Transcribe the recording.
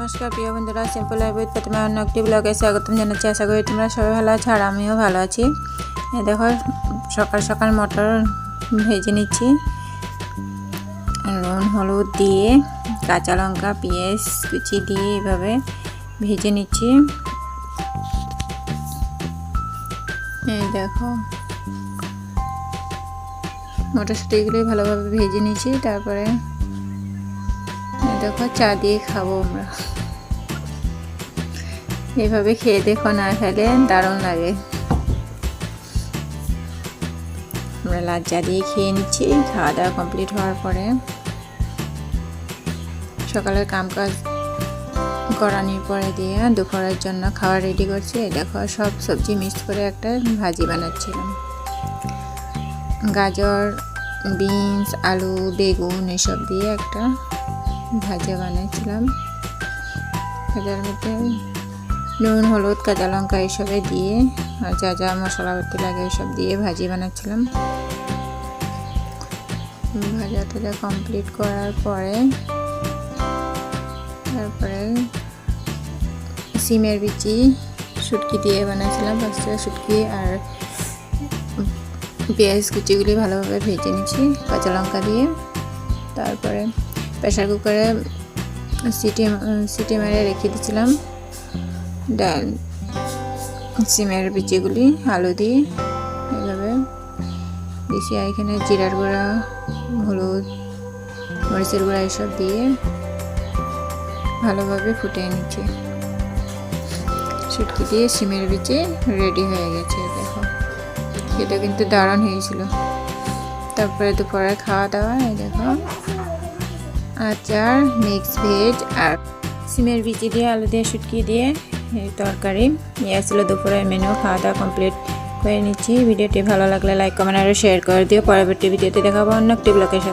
নমস্কার প্রিয় বন্ধুরা, সিম্পল লাইফ উইথ প্রথমে অন্য একটি ব্লগে স্বাগতম জানাচ্ছি। আশা করি তোমরা সবাই ভালো আছো আর আমিও ভালো আছি। দেখো সকাল সকাল মটর ভেজে নিচ্ছি, নুন হলুদ দিয়ে কাঁচা লঙ্কা পেঁয়াজ কুচি দিয়ে এভাবে ভেজে নিচ্ছি। এই দেখো মটরশুঁটিগুলি ভালোভাবে ভেজে নিচ্ছি। তারপরে দেখো চা দিয়ে খাবো আমরা। এইভাবে খেয়ে দেখো, না খেলে দারুণ লাগে। আমরা লাল চা দিয়ে খেয়ে নিচ্ছি খাওয়া দাওয়া কমপ্লিট হওয়ার পরে। সকালের কামকাজ করানোর পরে দিয়ে দুপুরের জন্য খাবার রেডি করছি। দেখো সব সবজি মিক্স করে একটা ভাজি বানাচ্ছিলাম। গাজর, বিনস, আলু, বেগুন এসব দিয়ে একটা ভাজা বানাচ্ছিলাম। ভাজার মধ্যে নুন হলুদ কাঁচা লঙ্কা এসবে দিয়ে আর যা যা মশলাপাতি লাগে এসব দিয়ে ভাজি বানাচ্ছিলাম। ভাজা টাজা কমপ্লিট করার পরে তারপরে সিমের বিচি শুটকি দিয়ে বানাচ্ছিলাম। ফার্স্টে শুটকি আর পেঁয়াজ কুচিগুলি ভালোভাবে ভেজে নিচ্ছি কাঁচা লঙ্কা দিয়ে। তারপরে প্রেসার কুকারে সিটি মেরে রেখে দিয়েছিলাম ডাল সিমের বিচিগুলি আলু দিয়ে এভাবে দিয়েছি। আর এখানে জিরার গুঁড়া, হলুদ, মরিচের গুঁড়া এসব দিয়ে ভালোভাবে ফুটিয়ে নিচ্ছি। শুটকি দিয়ে সিমের বিচি রেডি হয়ে গেছে। দেখো এটা কিন্তু দারুণ হয়েছিল। তারপরে দুপুরে খাওয়া দাওয়া এই দেখো আচার, মিক্স ভেজ আর সিমের বিচি দিয়ে আলু দিয়ে শুটকি দিয়ে তরকারি। এই ছিল দুপুরের মেনু। খাওয়া দাওয়া কমপ্লিট করে নিচ্ছি। ভিডিওটি ভালো লাগলে লাইক কমেন্ট আর শেয়ার করে দিও। পরবর্তী ভিডিওতে দেখাবো অন্য একটি ব্লগের সাথে।